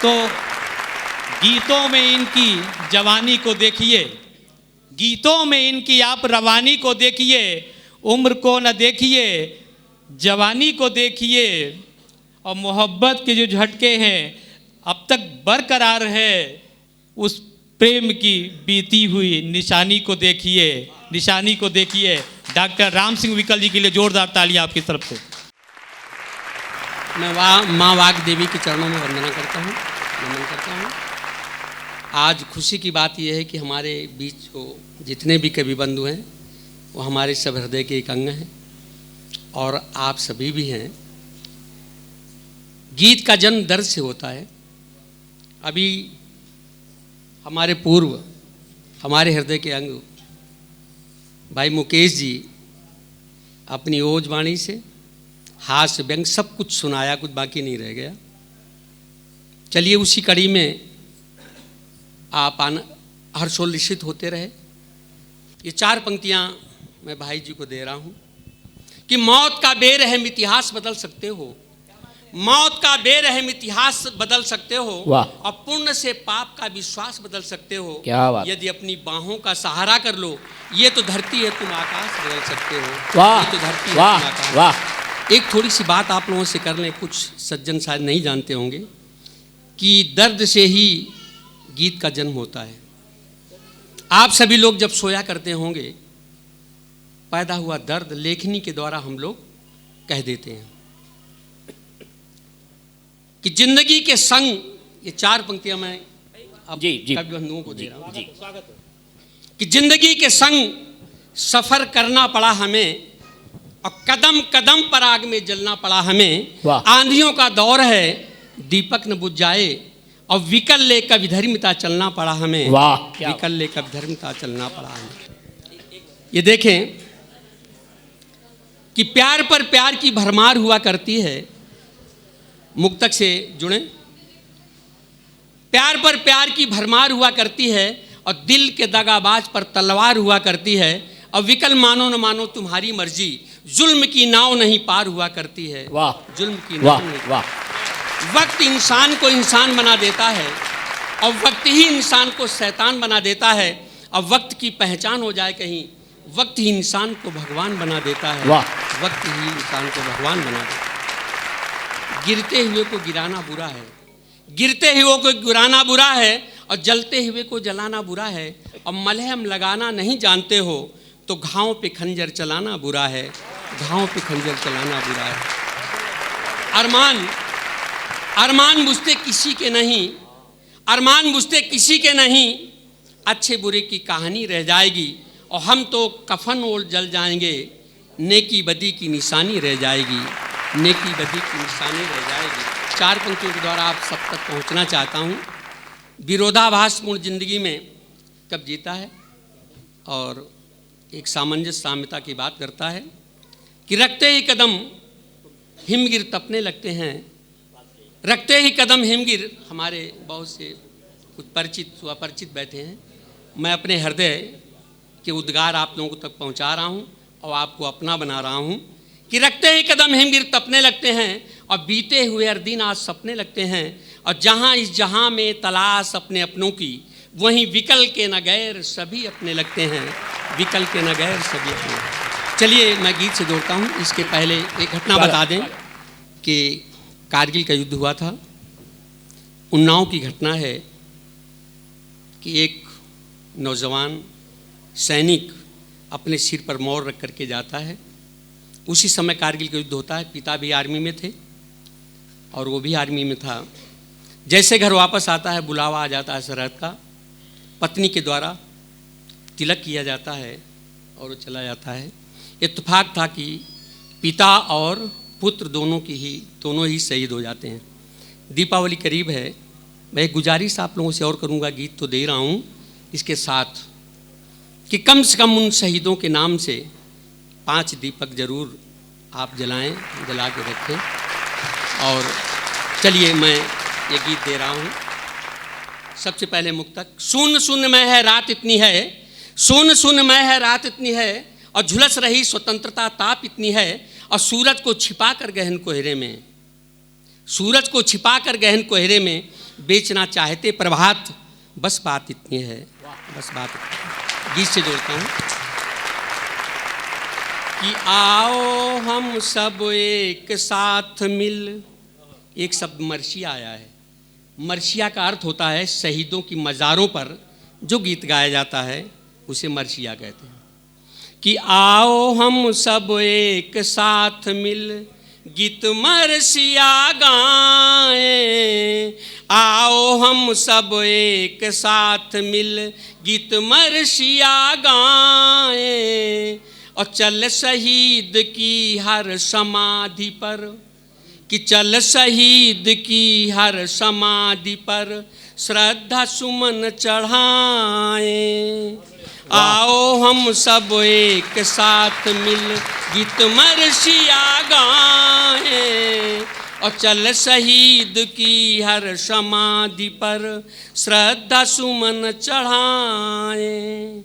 तो गीतों में इनकी जवानी को देखिए, गीतों में इनकी आप रवानी को देखिए, उम्र को न देखिए जवानी को देखिए, और मोहब्बत के जो झटके हैं अब तक बरकरार है, उस प्रेम की बीती हुई निशानी को देखिए, निशानी को देखिए। डॉक्टर राम सिंह विकल जी के लिए जोरदार तालियां आपकी तरफ से। मैं माँ वाग देवी के चरणों में वंदना करता हूँ, नमन करता हूँ। आज खुशी की बात यह है कि हमारे बीच जो जितने भी कवि बंधु हैं वो हमारे सब हृदय के एक अंग हैं और आप सभी भी हैं। गीत का जन्म दर्द से होता है। अभी हमारे पूर्व हमारे हृदय के अंग भाई मुकेश जी अपनी ओज वाणी से हास्य व्यंग सब कुछ सुनाया, कुछ बाकी नहीं रह गया। चलिए उसी कड़ी में आप हर्षोल्लसित होते रहे। ये 4 पंक्तियां मैं भाई जी को दे रहा हूं कि मौत का बेरहम इतिहास बदल सकते हो, मौत का बेरहम इतिहास बदल सकते हो, और पुण्य से पाप का विश्वास बदल सकते हो। क्या बात। यदि अपनी बाहों का सहारा कर लो, ये तो धरती है तुम आकाश बदल सकते हो। वाह, ये तो धरती है तुम आकाश। वाह। एक थोड़ी सी बात आप लोगों से कर लें, कुछ सज्जन शायद नहीं जानते होंगे कि दर्द से ही गीत का जन्म होता है। आप सभी लोग जब सोया करते होंगे, पैदा हुआ दर्द लेखनी के द्वारा हम लोग कह देते हैं कि जिंदगी के संग, ये 4 पंक्तियां मैं अब कवि बंधुओं को दे रहा हूं कि जिंदगी के संग सफर करना पड़ा हमें और कदम कदम पर आग में जलना पड़ा हमें। आंधियों का दौर है दीपक न बुझ जाए और विकल ले कभी धर्मिता चलना पड़ा हमें। विकल ले कभी धर्मिता चलना पड़ा हमें। ये देखें कि प्यार पर प्यार की भरमार हुआ करती है। मुक्तक से जुड़े। प्यार पर प्यार की भरमार हुआ करती है और दिल के दगाबाज पर तलवार हुआ करती है। और विकल मानो न मानो तुम्हारी मर्जी, जुल्म की नाव नहीं पार हुआ करती है। जुल्म की नाव नहीं। वक्त इंसान को इंसान बना देता है और वक्त ही इंसान को शैतान बना देता है। और वक्त की पहचान हो जाए कहीं, वक्त ही इंसान को भगवान बना देता है। वक्त ही इंसान को भगवान बना देता है। गिरते हुए को गिराना बुरा है, गिरते हुए को गिराना बुरा है, और जलते हुए को जलाना बुरा है। और मलहम लगाना नहीं जानते हो तो घाव पे खंजर चलाना बुरा है, घाव पे खंजर चलाना बुरा है। अरमान अरमान बुझते किसी के नहीं, अरमान बुझते किसी के नहीं, अच्छे बुरे की कहानी रह जाएगी और हम तो कफन ओढ़ जल जाएंगे, नेकी बदी की निशानी रह जाएगी, नेकी बदी की निशानी रह जाएगी। 4 पंक्तियों के द्वारा आप सब तक पहुंचना चाहता हूं। विरोधाभासपूर्ण जिंदगी में कब जीता है और एक सामंजस्य साम्यता की बात करता है कि रखते ही कदम हिमगिर तपने लगते हैं, रखते ही कदम हिमगिर। हमारे बहुत से कुछ परिचित स्वपरिचित बैठे हैं। मैं अपने हृदय के उद्गार आप लोगों तक पहुंचा रहा हूं और आपको अपना बना रहा हूं कि रखते ही कदम हिमगिर तपने लगते हैं और बीते हुए हर दिन आज सपने लगते हैं। और जहां इस जहां में तलाश अपने अपनों की, वहीं विकल के न गैर सभी अपने लगते हैं, विकल के न गैर सभी अपने। चलिए मैं गीत से जोड़ता हूं। इसके पहले एक घटना बता दें कि कारगिल का युद्ध हुआ था। उन्नाव की घटना है कि एक नौजवान सैनिक अपने सिर पर मोर रख करके जाता है। उसी समय कारगिल का युद्ध होता है। पिता भी आर्मी में थे और वो भी आर्मी में था। जैसे घर वापस आता है, बुलावा आ जाता है सरहद का, पत्नी के द्वारा तिलक किया जाता है और वो चला जाता है। इत्तेफाक था कि पिता और पुत्र दोनों ही शहीद हो जाते हैं। दीपावली करीब है। मैं एक गुजारिश आप लोगों से और करूंगा, गीत तो दे रहा हूँ इसके साथ, कि कम से कम उन शहीदों के नाम से 5 दीपक जरूर आप जलाएं, जला के रखें। और चलिए मैं ये गीत दे रहा हूँ। सबसे पहले मुक्तक। शून्य शून्य में है रात इतनी है, शून्य शून्य में है रात इतनी है, और झुलस रही स्वतंत्रता ताप इतनी है, और सूरज को छिपा कर गहन कोहरे में, सूरज को छिपा कर गहन कोहरे में बेचना चाहते प्रभात, बस बात इतनी है, बस बात इतनी। गीत से जोड़ता हूँ कि आओ हम सब एक साथ मिल, एक शब्द मर्शिया आया है। मर्शिया का अर्थ होता है शहीदों की मज़ारों पर जो गीत गाया जाता है उसे मर्शिया कहते हैं। कि आओ हम सब एक साथ मिल गीत मर्शिया गाएं, आओ हम सब एक साथ मिल गीत मर्शिया गाएं, और चल शहीद की हर समाधि पर, कि चल शहीद की हर समाधि पर श्रद्धा सुमन चढ़ाएं। आओ हम सब एक साथ मिल गीत मर्शिया गाएं, और चल शहीद की हर समाधि पर श्रद्धा सुमन चढ़ाएं।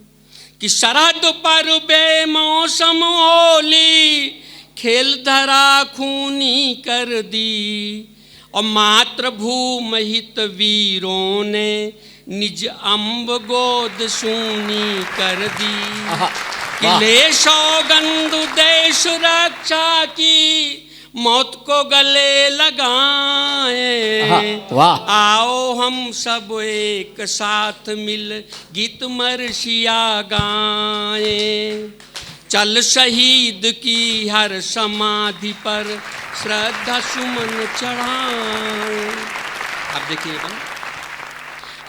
कि सरहद पर बेमौसम होली खेल धरा खूनी कर दी, और मातृभूम हित वीरों ने निज अम्ब गोद सूनी कर दी। कि ले सौगंध देश रक्षा की मौत को गले लगाएं, आओ हम सब एक साथ मिल गीत मर्शिया गाएं, चल शहीद की हर समाधि पर श्रद्धा सुमन चढ़ाएं। अब देखिए,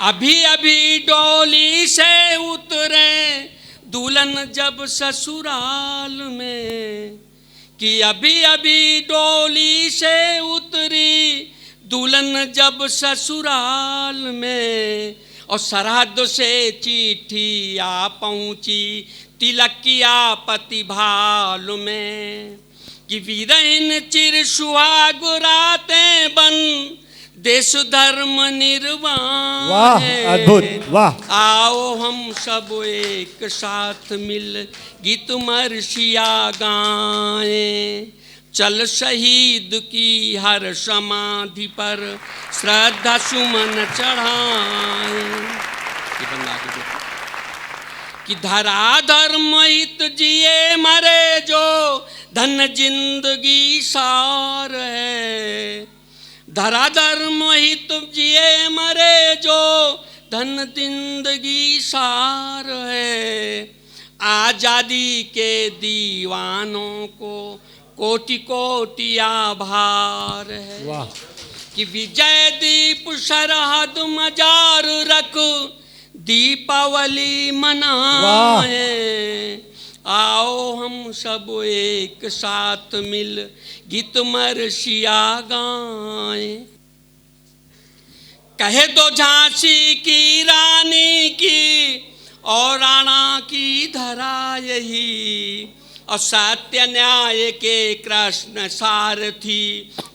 अभी अभी डोली से उतरे दुल्हन जब ससुराल में, कि अभी अभी डोली से उतरी दुल्हन जब ससुराल में, और सरहद से चिट्ठी आ पहुँची तिलक किया पति भाल में। कि वीरहीन चिर सुहाग रातें बन देश धर्म निर्वाण। वाह, अद्भुत, वाह। आओ हम सब एक साथ मिल गीत मर्शिया गाएं, चल शहीद की हर समाधि पर श्रद्धा सुमन चढ़ाएं। कि धरा धर्म हित जिए मरे जो धन जिंदगी सार है, धरा धर्म हित जिए मरे जो धन जिंदगी सार है। आजादी के दीवानों को कोटि कोटि आभार है। वाह। कि विजय दीप सरहद मजार रख दीपावली मनाए, आओ हम सब एक साथ मिल गीत मर्शिया गाएं। कहे दो झांसी की रानी की और राणा की धरा यही, और सत्य न्याय के कृष्ण सारथी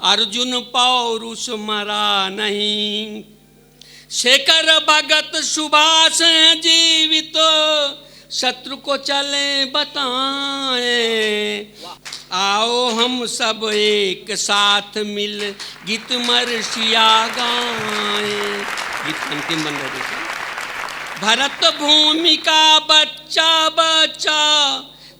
अर्जुन पौरुष मरा नहीं। शेखर भगत सुभाष जीवित शत्रु को चले बताएं, आओ हम सब एक साथ मिल गीत मर्शिया गाएं। गीत अंतिम बन रहे। भरत भूमि का बच्चा बच्चा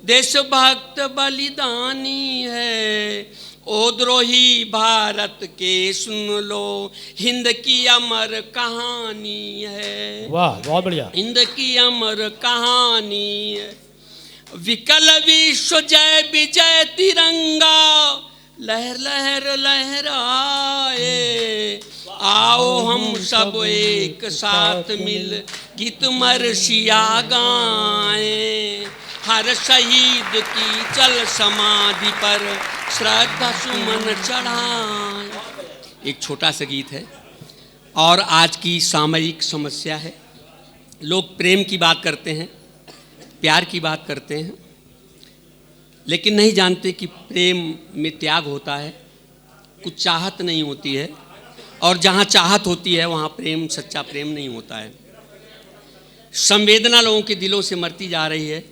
देशभक्त बलिदानी है, ओ द्रोही भारत के सुन लो हिंद की अमर कहानी है। वाह, बहुत बढ़िया। हिंद की अमर कहानी है। विकल विश्व जय विजय तिरंगा लहर लहर लहराए, आओ हम सब एक साथ मिल गीत मर्शिया गाएं। हर शहीद की चल समाधि पर श्रद्धा सुमन चढ़ाएं। एक छोटा सा गीत है और आज की सामयिक समस्या है। लोग प्रेम की बात करते हैं, प्यार की बात करते हैं, लेकिन नहीं जानते कि प्रेम में त्याग होता है, कुछ चाहत नहीं होती है, और जहाँ चाहत होती है वहाँ प्रेम, सच्चा प्रेम नहीं होता है। संवेदना लोगों के दिलों से मरती जा रही है।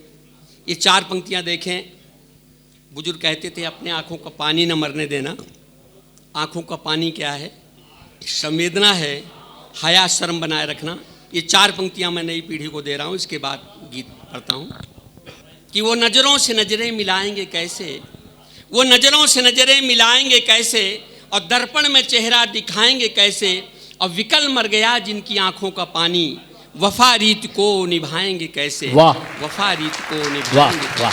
ये चार पंक्तियाँ देखें। बुजुर्ग कहते थे अपने आँखों का पानी न मरने देना। आँखों का पानी क्या है? संवेदना है हया शर्म बनाए रखना। ये 4 पंक्तियां मैं नई पीढ़ी को दे रहा हूँ, इसके बाद गीत पढ़ता हूँ। कि वो नज़रों से नज़रें मिलाएंगे कैसे, वो नज़रों से नज़रें मिलाएंगे कैसे, और दर्पण में चेहरा दिखाएंगे कैसे, और विकल मर गया जिनकी आंखों का पानी, वफा रीत को निभाएंगे कैसे, वाह। वफा रीत को वाह निभाएंगे। वाह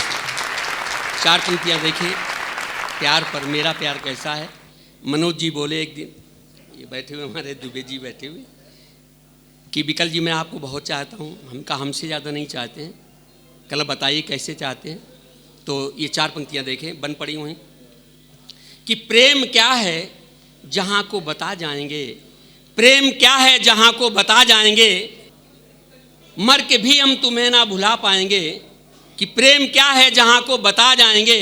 4 पंक्तियां देखिए, प्यार पर मेरा प्यार कैसा है। मनोज जी बोले एक दिन, ये बैठे हुए हमारे दुबे जी बैठे हुए, कि विकल जी मैं आपको बहुत चाहता हूँ। हम कहा हमसे ज़्यादा नहीं चाहते हैं। कल बताइए कैसे चाहते हैं। तो ये 4 पंक्तियां देखें, बन पड़ी हुई कि प्रेम क्या है जहाँ को बता जाएंगे, प्रेम क्या है जहाँ को बता जाएंगे, मर के भी हम तुम्हें ना भुला पाएंगे। कि प्रेम क्या है जहाँ को बता जाएंगे,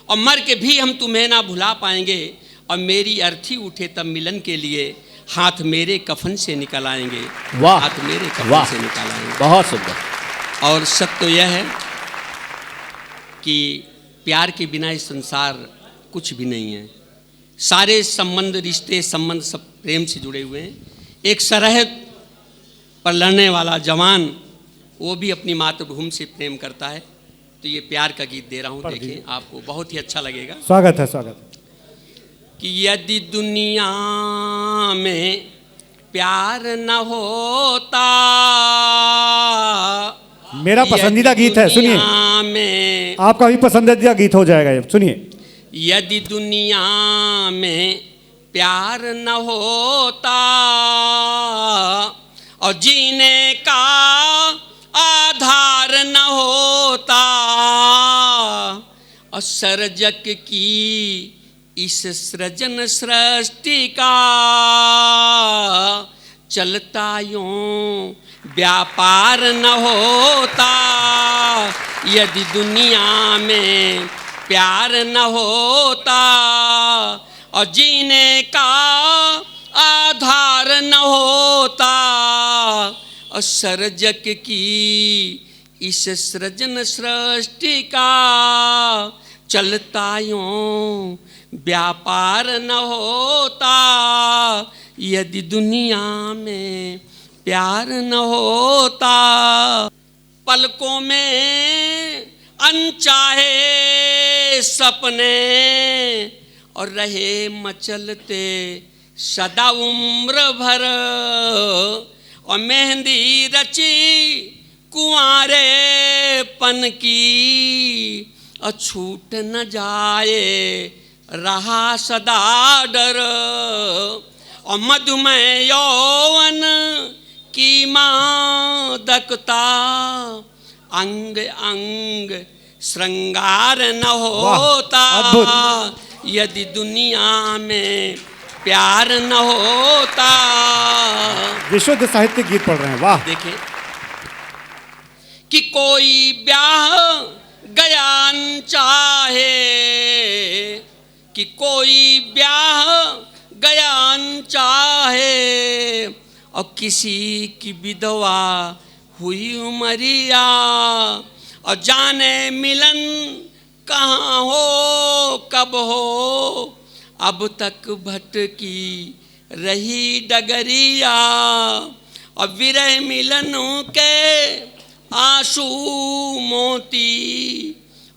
और मर के भी हम तुम्हें ना भुला पाएंगे। और मेरी अर्थी उठे तब मिलन के लिए, हाथ मेरे कफन से निकल आएंगे। वाह। हाथ मेरे कफन वाह। से निकल आएंगे। बहुत सुंदर। और सत्य तो यह है कि प्यार के बिना इस संसार कुछ भी नहीं है। सारे संबंध, रिश्ते, संबंध सब प्रेम से जुड़े हुए हैं। एक सरहद पर लड़ने वाला जवान, वो भी अपनी मातृभूमि से प्रेम करता है। तो ये प्यार का गीत दे रहा हूँ, देखें, आपको बहुत ही अच्छा लगेगा। स्वागत है, स्वागत है। कि यदि दुनिया में प्यार न होता, मेरा पसंदीदा गीत है, सुनिए। दुनिया में, आपका भी पसंदीदा गीत हो जाएगा ये, सुनिए। यदि दुनिया में प्यार न होता, और जीने का आधार न होता, और सर्जक की इस सृजन सृष्टि का चलता यूं व्यापार न होता। यदि दुनिया में प्यार न होता, और जीने का आधार न होता, और सर्जक की इस सृजन सृष्टि का चलता यूं व्यापार न होता। यदि दुनिया में प्यार न होता। पलकों में अनचाहे सपने, और रहे मचलते सदा उम्र भर, और मेहंदी रची कुंवारेपन की, और छूट न जाए रहा सदा डर, और मधुमय यौवन की मादकता, अंग अंग श्रृंगार न होता। यदि दुनिया में प्यार न होता। विशुद्ध साहित्य गीत पढ़ रहे हैं, वाह। देखिए कि कोई ब्याह गया न चाहे, कि कोई ब्याह गया न चाहे, और किसी की विधवा हुई उमरिया, और जाने मिलन कहाँ हो कब हो, अब तक भटकी रही डगरिया, और विरह मिलनों के आंसू मोती,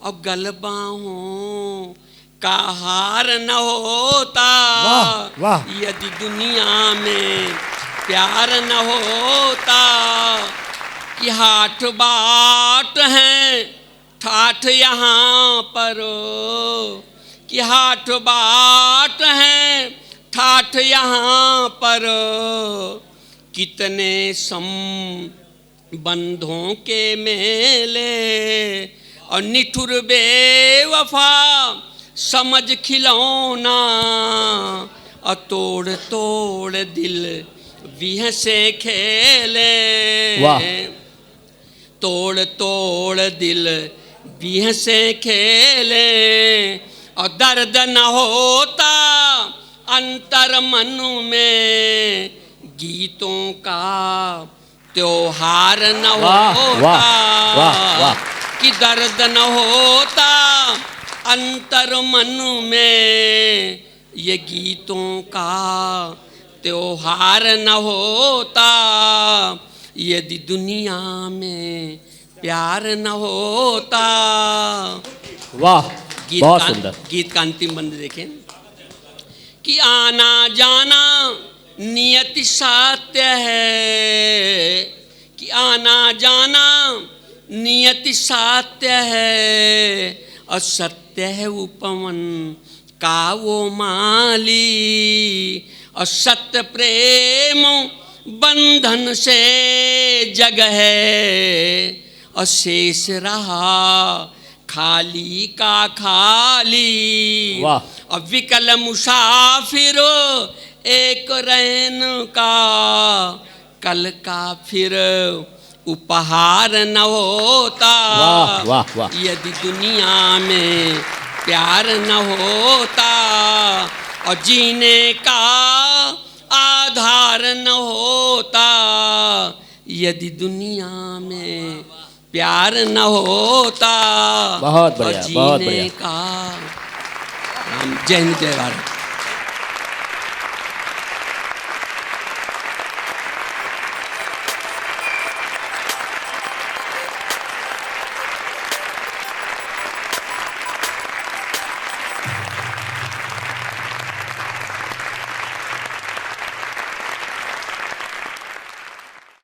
और गलबाहों का हार न होता। वाह, वाह। यदि दुनिया में प्यार न होता। कि हाथ बाट हैं ठाठ यहाँ पर, कि हाथ बाट हैं ठाठ यहाँ पर, कितने संबंधों के मेले, और निठुर बेवफा समझ खिलौना, और तोड़ तोड़ दिल विह से खेले। वाह। तोड़ तोड़ दिल विह से खेले, और दर्द न होता अंतर मन में, गीतों का त्योहार न होता। वाह, वाह, वाह। कि दर्द न होता अंतर मन में, ये गीतों का त्योहार न होता, यदि दुनिया में प्यार न होता। वाह, गीत बहुत का, सुंदर। गीत का अंतिम बंद देखें कि आना जाना नियति सत्य है, कि आना जाना नियति सत्य है, और सत्य है उपवन का वो माली, और सत्य प्रेम बंधन से जग है, और शेष रहा खाली का खाली। वाह। और विकल मुसाफिर एक रैन का, कल का फिर उपहार न होता। वाह, वाह, वाह। यदि दुनिया में प्यार न होता, और जीने का आधार न होता, यदि दुनिया में प्यार न होता। बहुत बढ़िया, और बहुत जीने बढ़िया। का। जय हिंद, जय भारत।